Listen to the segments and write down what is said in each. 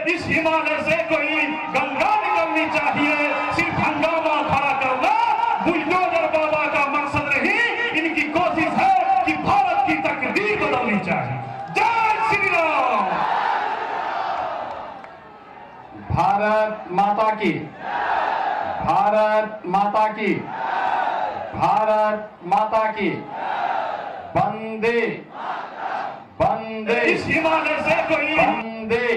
इस हिमालय से कोई गंगा निकलनी चाहिए। सिर्फ हंगामा खड़ा करना बुलडोजर बाबा का मकसद नहीं, इनकी कोशिश है कि भारत की तकदीर बदलनी चाहिए। जय श्री राम। भारत माता की, भारत माता की, भारत माता की। वंदे वंदे इस हिमालय से कोई वंदे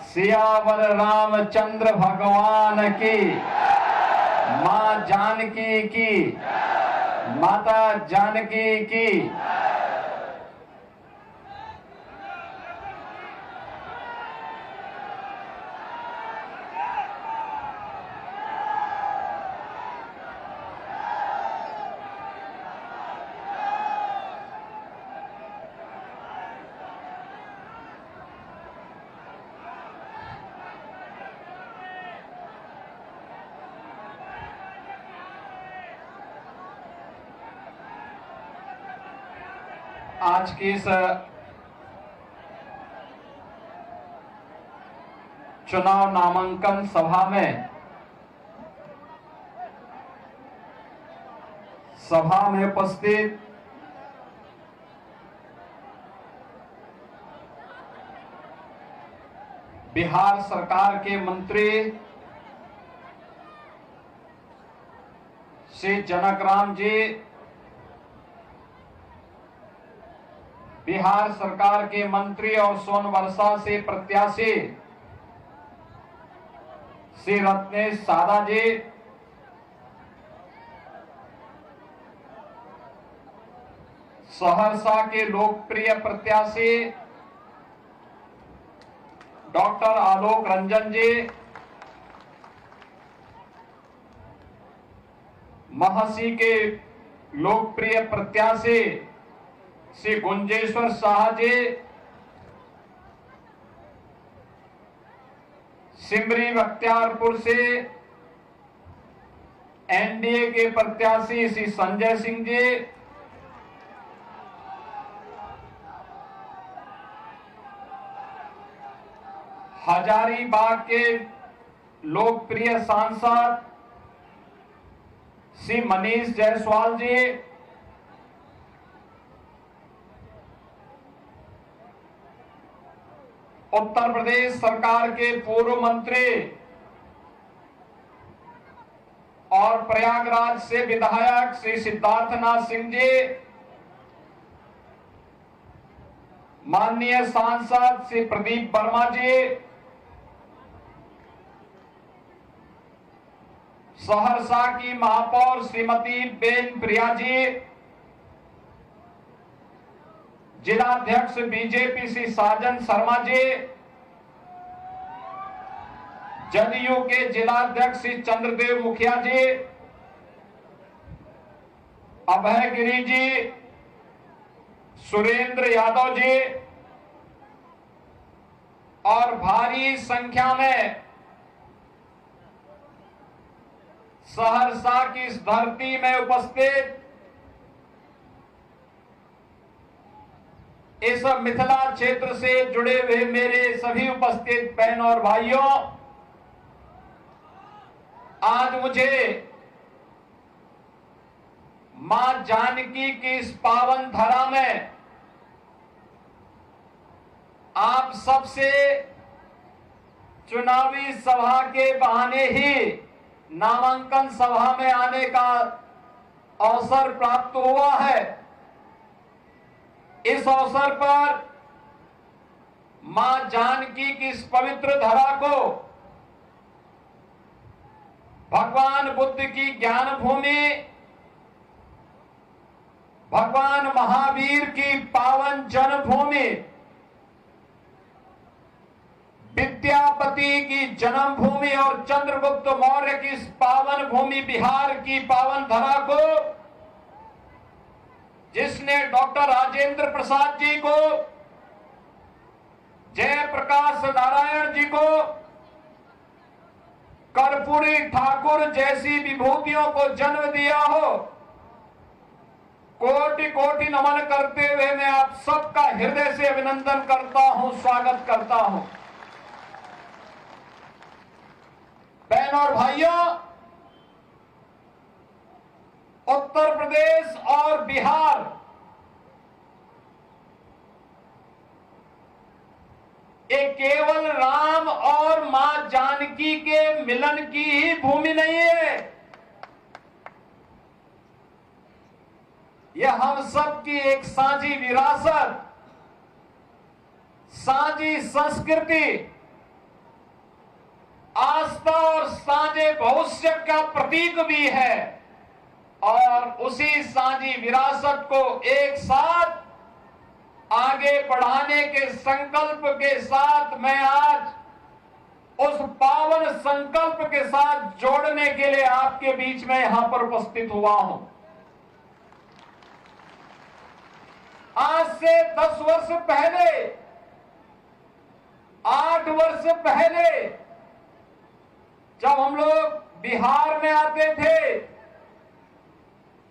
सियावर रामचंद्र भगवान की, मां जानकी की, माता जानकी की। आज की इस चुनाव नामांकन सभा में उपस्थित बिहार सरकार के मंत्री श्री जनकराम जी, बिहार सरकार के मंत्री और सोनवर्षा से प्रत्याशी श्री रत्नेश सादा जी, सहरसा के लोकप्रिय प्रत्याशी डॉक्टर आलोक रंजन जी, महसी के लोकप्रिय प्रत्याशी श्री गुंजेश्वर शाह जी, सिमरी बख्तियारपुर से एनडीए के प्रत्याशी श्री संजय सिंह जी, हजारीबाग के लोकप्रिय सांसद श्री मनीष जायसवाल जी, उत्तर प्रदेश सरकार के पूर्व मंत्री और प्रयागराज से विधायक श्री सिद्धार्थनाथ सिंह जी, माननीय सांसद श्री प्रदीप वर्मा जी, सहरसा की महापौर श्रीमती बेन प्रिया जी, जिलाध्यक्ष बीजेपी श्री साजन शर्मा जी, जदयू के जिलाध्यक्ष श्री चंद्रदेव मुखिया जी, अभय गिरी जी, सुरेंद्र यादव जी और भारी संख्या में सहरसा की इस धरती में उपस्थित इस मिथिला क्षेत्र से जुड़े हुए मेरे सभी उपस्थित बहनों और भाइयों, आज मुझे मां जानकी की इस पावन धरा में आप सबसे चुनावी सभा के बहाने ही नामांकन सभा में आने का अवसर प्राप्त हुआ है। इस अवसर पर मां जानकी की इस पवित्र धरा को भगवान बुद्ध की ज्ञान भूमि, भगवान महावीर की पावन जन्मभूमि, विद्यापति की जन्मभूमि और चंद्रगुप्त मौर्य की इस पावन भूमि बिहार की पावन धरा को, जिसने डॉक्टर राजेंद्र प्रसाद जी को, जयप्रकाश नारायण जी को, कर्पूरी ठाकुर जैसी विभूतियों को जन्म दिया हो, कोटि कोटि नमन करते हुए मैं आप सबका हृदय से अभिनंदन करता हूं, स्वागत करता हूं। बहनों और भाइयों, उत्तर प्रदेश और बिहार ये केवल राम और मां जानकी के मिलन की ही भूमि नहीं है, यह हम सब की एक साझी विरासत, साझी संस्कृति, आस्था और साझे भविष्य का प्रतीक भी है। और उसी साझी विरासत को एक साथ आगे बढ़ाने के संकल्प के साथ मैं आज उस पावन संकल्प के साथ जोड़ने के लिए आपके बीच में यहां पर उपस्थित हुआ हूं। आज से 10 वर्ष पहले, 8 वर्ष पहले जब हम लोग बिहार में आते थे,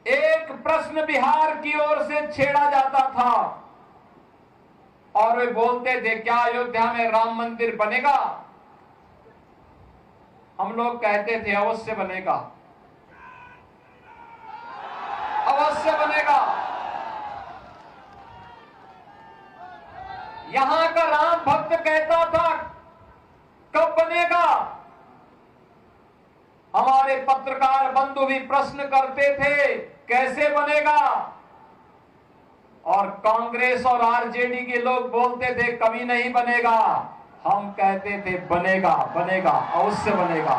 एक प्रश्न बिहार की ओर से छेड़ा जाता था और वे बोलते थे, क्या अयोध्या में राम मंदिर बनेगा? हम लोग कहते थे अवश्य बनेगा, अवश्य बनेगा। यहां का राम भक्त कहता था कब बनेगा? हमारे पत्रकार बंधु भी प्रश्न करते थे कैसे बनेगा? और कांग्रेस और आरजेडी के लोग बोलते थे कभी नहीं बनेगा। हम कहते थे बनेगा, बनेगा, अवश्य बनेगा।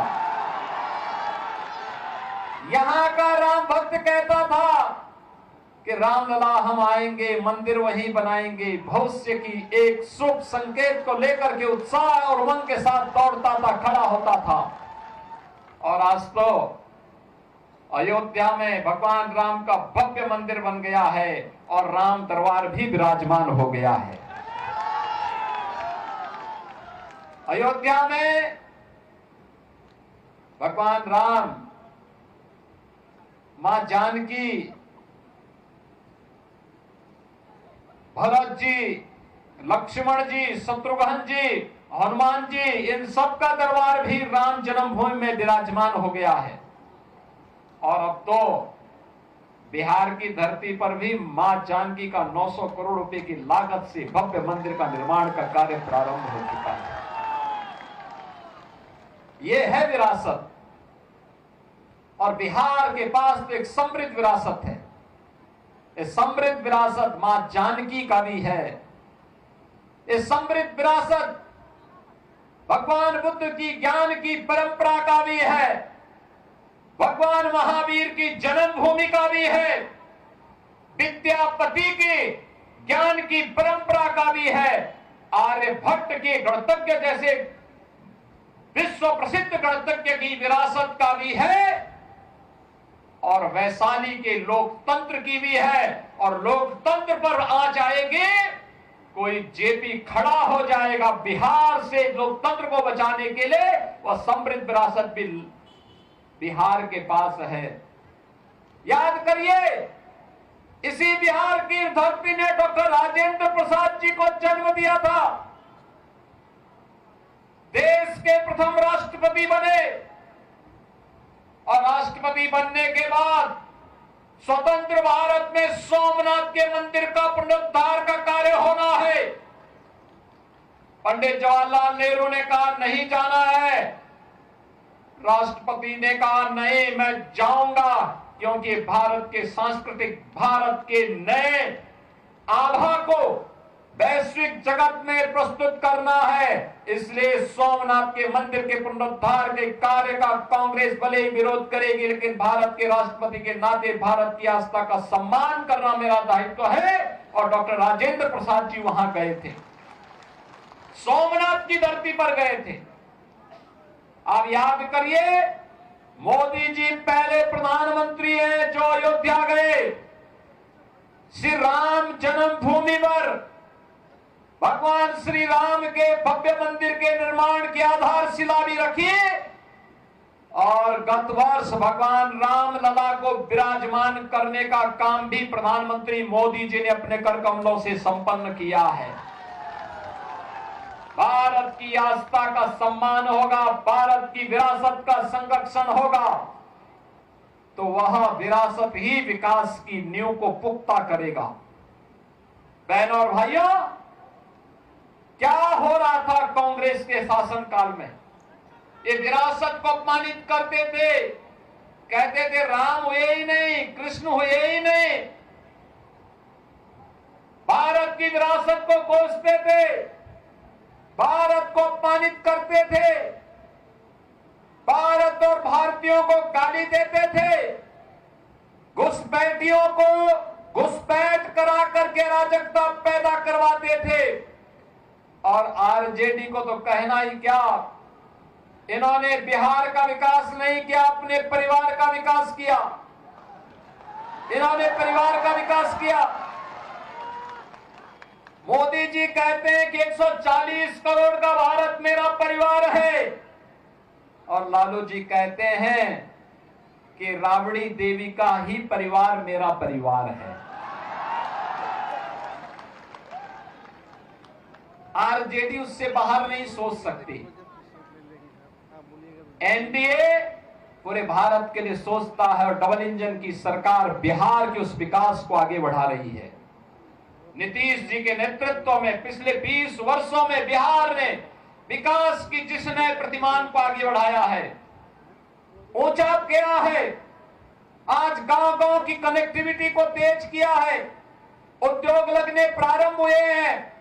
यहां का राम भक्त कहता था कि रामलला हम आएंगे, मंदिर वहीं बनाएंगे। भविष्य की एक शुभ संकेत को लेकर के उत्साह और उमंग के साथ दौड़ता था, खड़ा होता था। और आज तो अयोध्या में भगवान राम का भव्य मंदिर बन गया है और राम दरबार भी विराजमान हो गया है। अयोध्या में भगवान राम, मां जानकी, भरत जी, लक्ष्मण जी, शत्रुघ्न जी, हनुमान जी, इन सब का दरबार भी राम जन्मभूमि में विराजमान हो गया है। और अब तो बिहार की धरती पर भी मां जानकी का 900 करोड़ रुपए की लागत से भव्य मंदिर का निर्माण का कार्य प्रारंभ हो चुका है। यह है विरासत। और बिहार के पास तो एक समृद्ध विरासत है। इस समृद्ध विरासत मां जानकी का भी है। इस समृद्ध विरासत भगवान बुद्ध की ज्ञान की परंपरा का भी है। भगवान महावीर की जन्मभूमि का भी है। विद्यापति की ज्ञान की परंपरा का भी है। आर्यभट्ट के गणतज्ञ जैसे विश्व प्रसिद्ध गणतज्ञ की विरासत का भी है। और वैशाली के लोकतंत्र की भी है। और लोकतंत्र पर आ जाएंगे, कोई जेपी खड़ा हो जाएगा बिहार से लोकतंत्र को बचाने के लिए। वह समृद्ध विरासत भी बिहार के पास है। याद करिए, इसी बिहार की धरती ने डॉक्टर राजेंद्र प्रसाद जी को जन्म दिया था। देश के प्रथम राष्ट्रपति बने और राष्ट्रपति बनने के बाद स्वतंत्र भारत में सोमनाथ के मंदिर का पुनरुद्धार का कार्य होना है। पंडित जवाहरलाल नेहरू ने कहा नहीं जाना है। राष्ट्रपति ने कहा नहीं, मैं जाऊंगा, क्योंकि भारत के सांस्कृतिक, भारत के नए आभा को वैश्विक जगत में प्रस्तुत करना है। इसलिए सोमनाथ के मंदिर के पुनरुद्धार के कार्य का कांग्रेस भले ही विरोध करेगी, लेकिन भारत के राष्ट्रपति के नाते भारत की आस्था का सम्मान करना मेरा दायित्व है। और डॉक्टर राजेंद्र प्रसाद जी वहां गए थे, सोमनाथ की धरती पर गए थे। आप याद करिए, मोदी जी पहले प्रधानमंत्री हैं जो अयोध्या गए। श्री राम जन्मभूमि पर भगवान श्री राम के भव्य मंदिर के निर्माण की आधारशिला भी रखी। और गत वर्ष भगवान राम लला को विराजमान करने का काम भी प्रधानमंत्री मोदी जी ने अपने कर कमलों से संपन्न किया है। भारत की आस्था का सम्मान होगा, भारत की विरासत का संरक्षण होगा, तो वह विरासत ही विकास की नींव को पुख्ता करेगा। बहनों और भाइयों, क्या हो रहा था कांग्रेस के शासनकाल में? ये विरासत को अपमानित करते थे, कहते थे राम हुए ही नहीं, कृष्ण हुए ही नहीं, भारत की विरासत को कोसते थे, भारत को अपमानित करते थे, भारत और भारतीयों को गाली देते थे, घुसपैठियों को घुसपैठ करा करके अराजकता पैदा करवाते थे। और आरजेडी को तो कहना ही क्या, इन्होंने बिहार का विकास नहीं किया, अपने परिवार का विकास किया। इन्होंने परिवार का विकास किया। मोदी जी कहते हैं कि 140 करोड़ का भारत मेरा परिवार है, और लालू जी कहते हैं कि राबड़ी देवी का ही परिवार मेरा परिवार है। आरजेडी उससे बाहर नहीं सोच सकती। एनडीए पूरे भारत के लिए सोचता है, और डबल इंजन की सरकार बिहार के उस विकास को आगे बढ़ा रही है। नीतीश जी के नेतृत्व में पिछले 20 वर्षों में बिहार ने विकास की जिस नए प्रतिमान को आगे बढ़ाया है, ऊंचा किया है, आज गांव-गांव की कनेक्टिविटी को तेज किया है, उद्योग लगने प्रारंभ हुए हैं,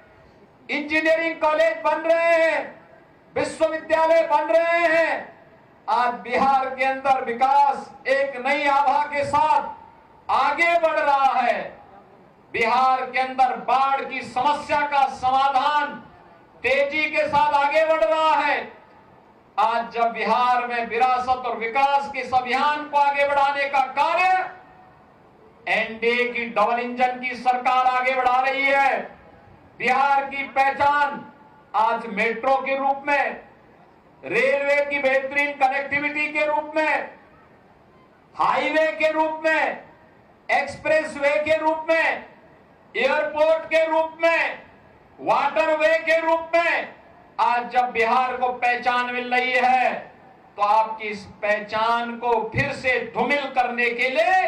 इंजीनियरिंग कॉलेज बन रहे हैं, विश्वविद्यालय बन रहे हैं। आज बिहार के अंदर विकास एक नई आभा के साथ आगे बढ़ रहा है। बिहार के अंदर बाढ़ की समस्या का समाधान तेजी के साथ आगे बढ़ रहा है। आज जब बिहार में विरासत और विकास के इस अभियान को आगे बढ़ाने का कार्य एनडीए की डबल इंजन की सरकार आगे बढ़ा रही है, बिहार की पहचान आज मेट्रो के रूप में, रेलवे की बेहतरीन कनेक्टिविटी के रूप में, हाईवे के रूप में, एक्सप्रेसवे के रूप में, एयरपोर्ट के रूप में, वाटरवे के रूप में आज जब बिहार को पहचान मिल रही है, तो आपकी इस पहचान को फिर से धूमिल करने के लिए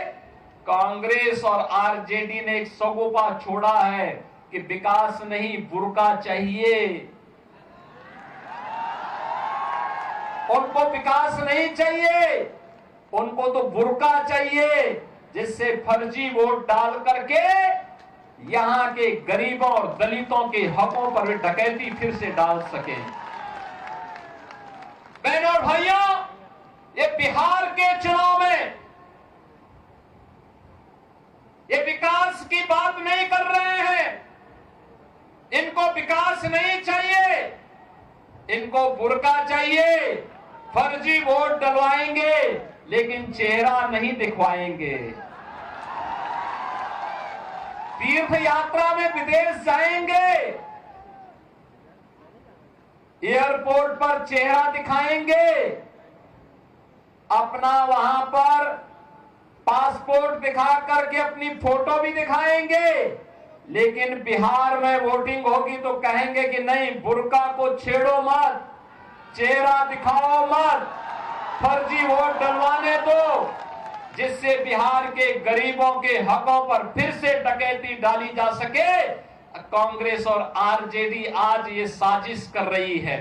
कांग्रेस और आरजेडी ने एक सगोपा छोड़ा है कि विकास नहीं बुर्का चाहिए। उनको विकास नहीं चाहिए, उनको तो बुर्का चाहिए, जिससे फर्जी वोट डाल करके यहां के गरीबों और दलितों के हकों पर वे डकैती फिर से डाल सके। बहनों और भाइयों, ये बिहार के चुनाव में ये विकास की बात नहीं कर रहे हैं। इनको विकास नहीं चाहिए, इनको बुर्का चाहिए। फर्जी वोट डलवाएंगे लेकिन चेहरा नहीं दिखवाएंगे। तीर्थ यात्रा में विदेश जाएंगे, एयरपोर्ट पर चेहरा दिखाएंगे, अपना वहां पर पासपोर्ट दिखा करके अपनी फोटो भी दिखाएंगे, लेकिन बिहार में वोटिंग होगी तो कहेंगे कि नहीं, बुर्का को छेड़ो मत, चेहरा दिखाओ मत, फर्जी वोट डलवाने दो, जिससे बिहार के गरीबों के हकों पर फिर से डकैती डाली जा सके। कांग्रेस और आरजेडी आज ये साजिश कर रही है,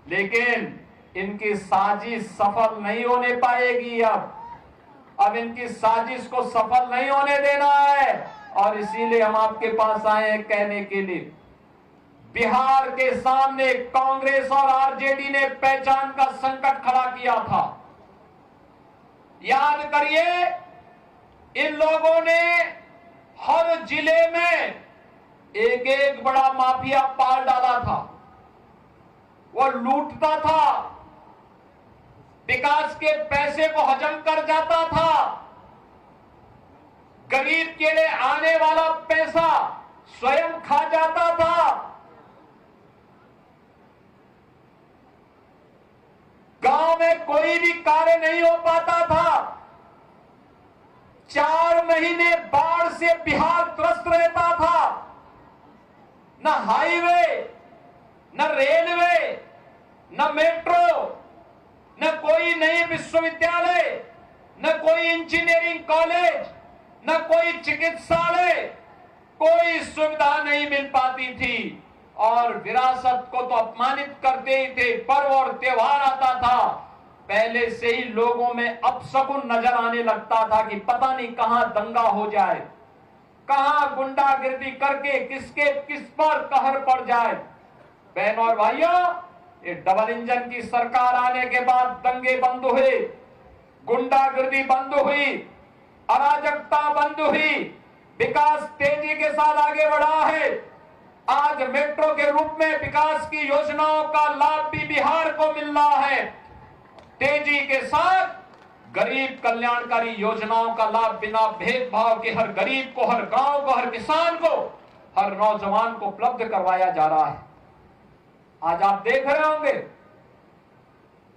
लेकिन इनकी साजिश सफल नहीं होने पाएगी। अब इनकी साजिश को सफल नहीं होने देना है, और इसीलिए हम आपके पास आए हैं कहने के लिए, बिहार के सामने कांग्रेस और आरजेडी ने पहचान का संकट खड़ा किया था। याद करिए, इन लोगों ने हर जिले में एक एक बड़ा माफिया पाल डाला था। वो लूटता था, विकास के पैसे को हजम कर जाता था, गरीब के लिए आने वाला पैसा स्वयं खा जाता था। गांव में कोई भी कार्य नहीं हो पाता था। 4 महीने बाढ़ से बिहार त्रस्त रहता था। न हाईवे, न रेलवे, न मेट्रो, न कोई नए विश्वविद्यालय, न कोई इंजीनियरिंग कॉलेज, न कोई चिकित्सालय, कोई सुविधा नहीं मिल पाती थी। और विरासत को तो अपमानित करते ही थे। पर्व और त्योहार आता था, पहले से ही लोगों में अपशकुन नजर आने लगता था कि पता नहीं कहां दंगा हो जाए, कहां गुंडागिर्दी करके किसके किस पर कहर पड़ जाए। बहनों और भाइयों, ये डबल इंजन की सरकार आने के बाद दंगे बंद हुए, गुंडागिर्दी बंद हुई, अराजकता बंद हुई, विकास तेजी के साथ आगे बढ़ा है। आज मेट्रो के रूप में विकास की योजनाओं का लाभ भी बिहार को मिल रहा है। तेजी के साथ गरीब कल्याणकारी योजनाओं का लाभ बिना भेदभाव के हर गरीब को, हर गांव को, हर किसान को, हर नौजवान को उपलब्ध करवाया जा रहा है। आज आप देख रहे होंगे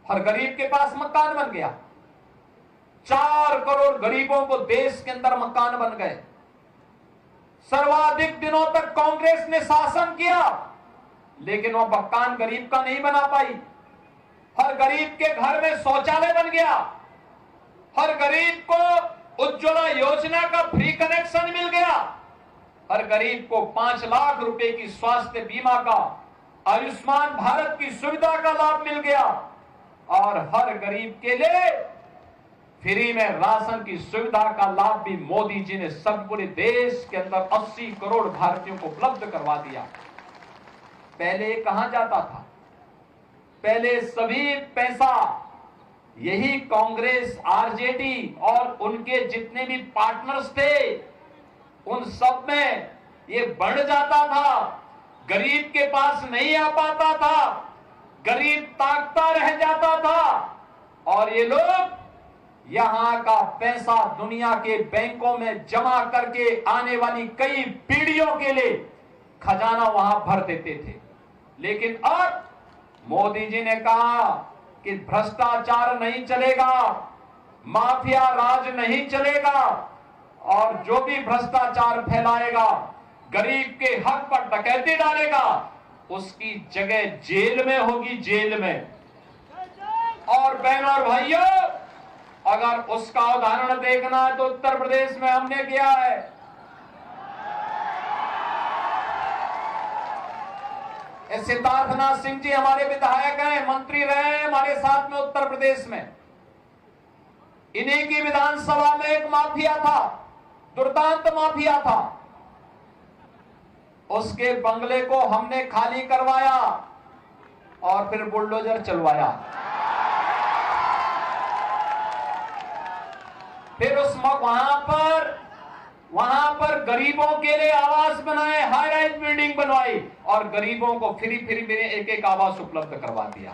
हर गरीब के पास मकान बन गया। 4 करोड़ गरीबों को देश के अंदर मकान बन गए। सर्वाधिक दिनों तक कांग्रेस ने शासन किया, लेकिन वो मकान गरीब का नहीं बना पाई। हर गरीब के घर में शौचालय बन गया, हर गरीब को उज्ज्वला योजना का फ्री कनेक्शन मिल गया, हर गरीब को 5 लाख रुपए की स्वास्थ्य बीमा का, आयुष्मान भारत की सुविधा का लाभ मिल गया, और हर गरीब के लिए फ्री में राशन की सुविधा का लाभ भी मोदी जी ने सब पूरे देश के अंदर 80 करोड़ भारतीयों को उपलब्ध करवा दिया। पहले कहां जाता था? पहले सभी पैसा यही कांग्रेस, आरजेडी और उनके जितने भी पार्टनर्स थे, उन सब में ये बढ़ जाता था, गरीब के पास नहीं आ पाता था, गरीब ताकता रह जाता था, और ये लोग यहां का पैसा दुनिया के बैंकों में जमा करके आने वाली कई पीढ़ियों के लिए खजाना वहां भर देते थे। लेकिन अब मोदी जी ने कहा कि भ्रष्टाचार नहीं चलेगा, माफिया राज नहीं चलेगा, और जो भी भ्रष्टाचार फैलाएगा, गरीब के हक पर डकैती डालेगा, उसकी जगह जेल में होगी, जेल में। और बहनों और भाइयों, अगर उसका उदाहरण देखना है तो उत्तर प्रदेश में हमने किया है। सिद्धार्थनाथ सिंह जी हमारे विधायक हैं, मंत्री रहे हैं हमारे साथ में उत्तर प्रदेश में। इन्हीं की विधानसभा में एक माफिया था, दुर्दांत माफिया था, उसके बंगले को हमने खाली करवाया और फिर बुलडोजर चलवाया। फिर उस वहां पर गरीबों के लिए आवास बनाए, हाई राइज बिल्डिंग बनवाई, और गरीबों को फ्री में एक आवास उपलब्ध करवा दिया।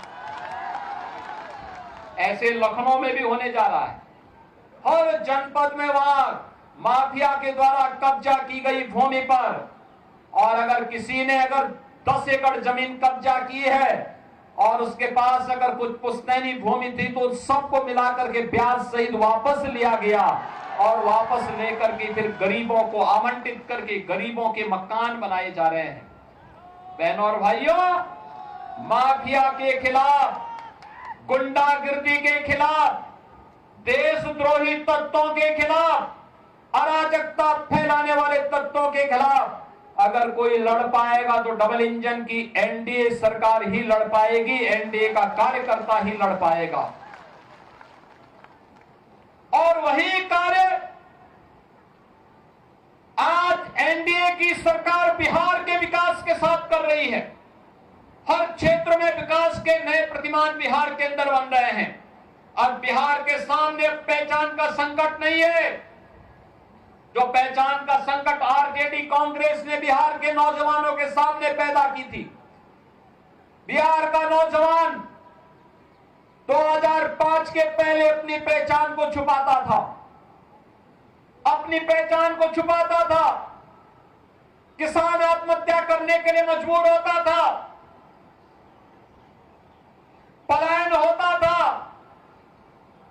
ऐसे लखनऊ में भी होने जा रहा है। हर जनपद में वहां माफिया के द्वारा कब्जा की गई भूमि पर, और अगर किसी ने 10 एकड़ जमीन कब्जा की है और उसके पास अगर कुछ पुश्तैनी भूमि थी तो सबको मिलाकर के ब्याज सहित वापस लिया गया, और वापस लेकर के फिर गरीबों को आवंटित करके गरीबों के मकान बनाए जा रहे हैं। बहनों और भाइयों, माफिया के खिलाफ, गुंडागिर्दी के खिलाफ, देशद्रोही तत्वों के खिलाफ, अराजकता फैलाने वाले तत्वों के खिलाफ अगर कोई लड़ पाएगा तो डबल इंजन की एनडीए सरकार ही लड़ पाएगी, एनडीए का कार्यकर्ता ही लड़ पाएगा। और वही कार्य आज एनडीए की सरकार बिहार के विकास के साथ कर रही है। हर क्षेत्र में विकास के नए प्रतिमान बिहार के अंदर बन रहे हैं। अब बिहार के सामने पहचान का संकट नहीं है। जो पहचान का संकट आरजेडी कांग्रेस ने बिहार के नौजवानों के सामने पैदा की थी। बिहार का नौजवान 2005 के पहले अपनी पहचान को छुपाता था, अपनी पहचान को छुपाता था, किसान आत्महत्या करने के लिए मजबूर होता था, पलायन होता था,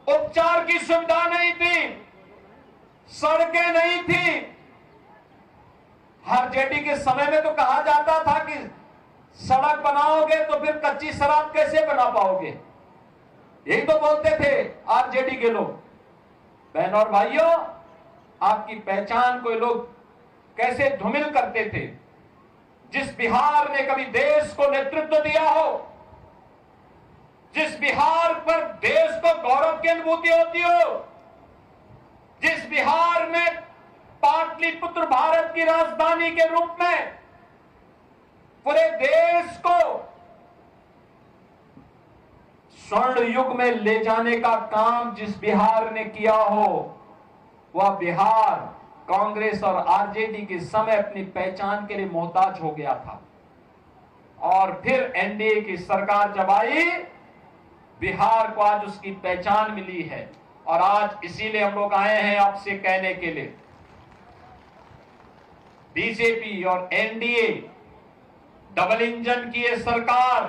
उपचार की सुविधा नहीं थी, सड़कें नहीं थी। आरजेडी के समय में तो कहा जाता था कि सड़क बनाओगे तो फिर कच्ची शराब कैसे बना पाओगे? यही तो बोलते थे आरजेडी के लोग। बहनों और भाइयों, आपकी पहचान को लोग कैसे धूमिल करते थे। जिस बिहार ने कभी देश को नेतृत्व दिया हो, जिस बिहार पर देश को गौरव की अनुभूति होती हो, जिस बिहार में पाटलिपुत्र भारत की राजधानी के रूप में पूरे देश को स्वर्ण युग में ले जाने का काम जिस बिहार ने किया हो, वह बिहार कांग्रेस और आरजेडी के समय अपनी पहचान के लिए मोहताज हो गया था। और फिर एनडीए की सरकार जब आई, बिहार को आज उसकी पहचान मिली है। और आज इसीलिए हम लोग आए हैं आपसे कहने के लिए, बीजेपी और एनडीए डबल इंजन की ये सरकार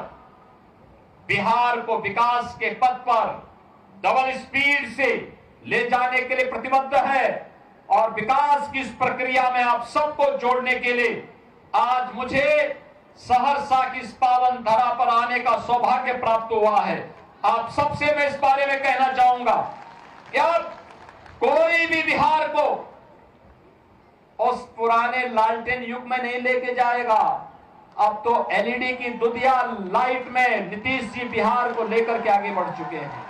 बिहार को विकास के पथ पर डबल स्पीड से ले जाने के लिए प्रतिबद्ध है। और विकास की इस प्रक्रिया में आप सबको जोड़ने के लिए आज मुझे सहरसा की इस पावन धरा पर आने का सौभाग्य प्राप्त हुआ है। आप सबसे मैं इस बारे में कहना चाहूंगा कि अब कोई भी बिहार को उस पुराने लालटेन युग में नहीं लेके जाएगा। अब तो एलईडी की दुधिया लाइट में नीतीश जी बिहार को लेकर के आगे बढ़ चुके हैं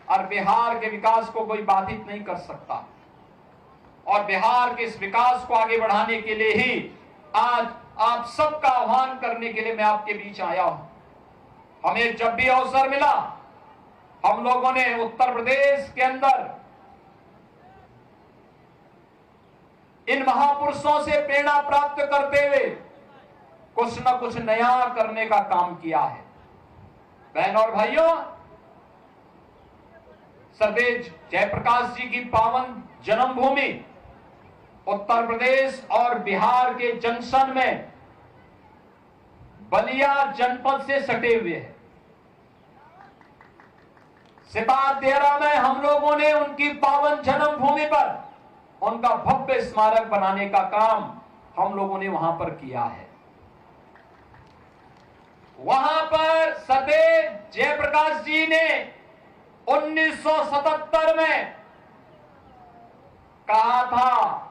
और बिहार के विकास को कोई बाधित नहीं कर सकता। और बिहार के इस विकास को आगे बढ़ाने के लिए ही आज आप सबका आह्वान करने के लिए मैं आपके बीच आया हूं। हमें जब भी अवसर मिला, हम लोगों ने उत्तर प्रदेश के अंदर इन महापुरुषों से प्रेरणा प्राप्त करते हुए कुछ न कुछ नया करने का काम किया है। बहनों और भाइयों, सरदेव जयप्रकाश जी की पावन जन्मभूमि उत्तर प्रदेश और बिहार के जंक्शन में बलिया जनपद से सटे हुए है। सितादेरा में हम लोगों ने उनकी पावन जन्मभूमि पर उनका भव्य स्मारक बनाने का काम हम लोगों ने वहां पर किया है। वहां पर सरदेव जयप्रकाश जी ने 1977 में कहा था,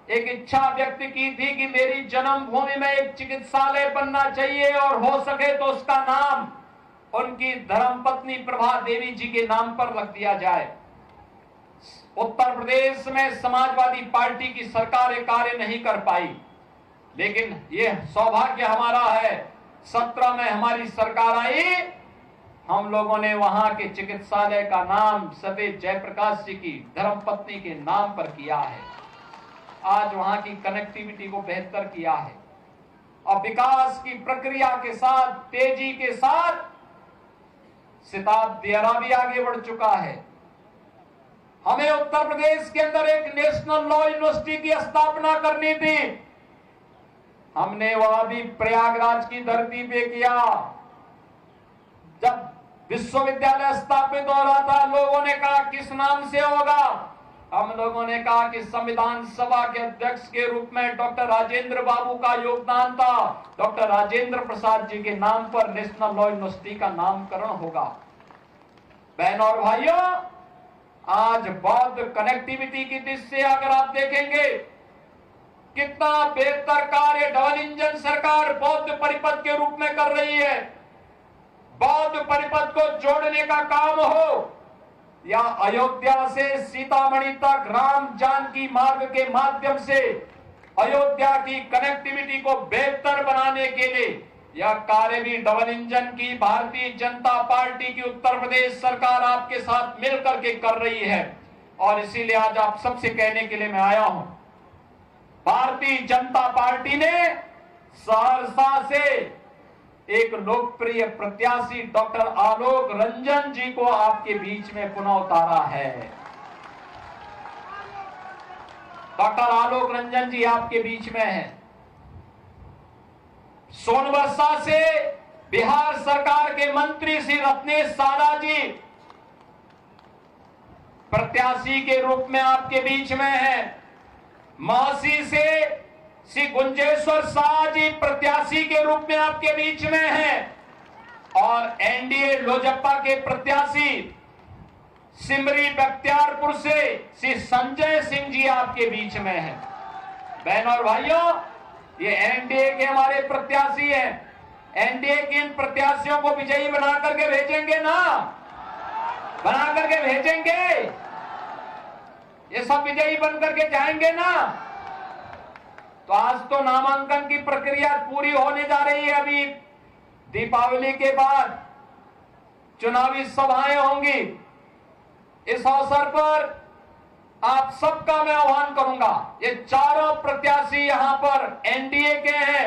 एक इच्छा व्यक्त की थी कि मेरी जन्मभूमि में एक चिकित्सालय बनना चाहिए और हो सके तो उसका नाम उनकी धर्मपत्नी प्रभा देवी जी के नाम पर रख दिया जाए। उत्तर प्रदेश में समाजवादी पार्टी की सरकार ये कार्य नहीं कर पाई, लेकिन यह सौभाग्य हमारा है 17 में हमारी सरकार आई, हम लोगों ने वहां के चिकित्सालय का नाम सरदेव जयप्रकाश जी की धर्मपत्नी के नाम पर किया है। आज वहां की कनेक्टिविटी को बेहतर किया है और विकास की प्रक्रिया के साथ, तेजी के साथ सितादेरा भी आगे बढ़ चुका है। हमें उत्तर प्रदेश के अंदर एक नेशनल लॉ यूनिवर्सिटी की स्थापना करनी थी, हमने वह भी प्रयागराज की धरती पे किया। जब विश्वविद्यालय स्थापित हो रहा था, लोगों ने कहा किस नाम से होगा? हम लोगों ने कहा कि संविधान सभा के अध्यक्ष के रूप में डॉक्टर राजेंद्र बाबू का योगदान था, डॉक्टर राजेंद्र प्रसाद जी के नाम पर नेशनल लॉ यूनिवर्सिटी का नामकरण होगा। बहनों और भाइयों, आज बौद्ध कनेक्टिविटी की दृष्टि से अगर आप देखेंगे कितना बेहतर कार्य डबल इंजन सरकार बौद्ध परिपथ के रूप में कर रही है। बौद्ध परिपथ को जोड़ने का काम हो या अयोध्या से सीतामढ़ी तक राम जानकी मार्ग के माध्यम से अयोध्या की कनेक्टिविटी को बेहतर बनाने के लिए यह कार्य भी डबल इंजन की भारतीय जनता पार्टी की उत्तर प्रदेश सरकार आपके साथ मिलकर के कर रही है। और इसीलिए आज आप सबसे कहने के लिए मैं आया हूं, भारतीय जनता पार्टी ने सहरसा से एक लोकप्रिय प्रत्याशी डॉक्टर आलोक रंजन जी को आपके बीच में पुनः उतारा है। डॉक्टर आलोक रंजन जी आपके बीच में हैं। सोनबरसा से बिहार सरकार के मंत्री श्री रत्नेश सारा जी प्रत्याशी के रूप में आपके बीच में हैं। महासी से श्री गुंजेश्वर शाह जी प्रत्याशी के रूप में आपके बीच में हैं और एनडीए लोजपा के प्रत्याशी सिमरी बख्तियारपुर से श्री संजय सिंह जी आपके बीच में हैं। बहनों और भाइयों, ये एनडीए के हमारे प्रत्याशी हैं। एनडीए के इन प्रत्याशियों को विजयी बना करके भेजेंगे ना, बना करके भेजेंगे, ये सब विजयी बन करके जाएंगे ना। तो आज तो नामांकन की प्रक्रिया पूरी होने जा रही है। अभी दीपावली के बाद चुनावी सभाएं होंगी। इस अवसर पर आप सबका मैं आह्वान करूंगा, ये चारों प्रत्याशी यहां पर एनडीए के हैं।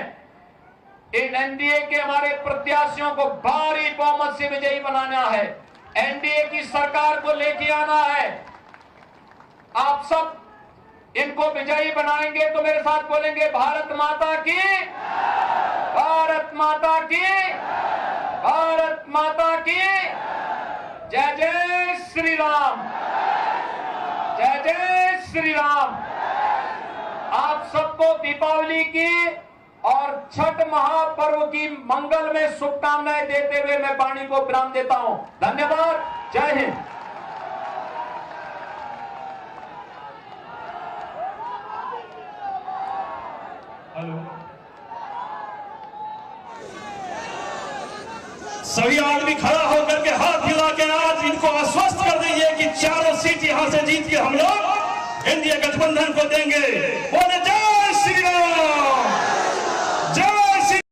इन एनडीए के हमारे प्रत्याशियों को भारी बहुमत से विजयी बनाना है, एनडीए की सरकार को लेके आना है। आप सब इनको विजयी बनाएंगे तो मेरे साथ बोलेंगे भारत माता की, भारत माता की, भारत माता की जय जय श्री राम, जय जय श्री राम। आप सबको दीपावली की और छठ महापर्व की मंगल में शुभकामनाएं देते हुए मैं वाणी को विराम देता हूं। धन्यवाद, जय हिंद। सभी आदमी खड़ा होकर के हाथ हिला के आज इनको आश्वस्त कर दीजिए कि चारों सीट यहां से जीत के हम लोग एनडीए गठबंधन को देंगे। बोले जय श्री राम।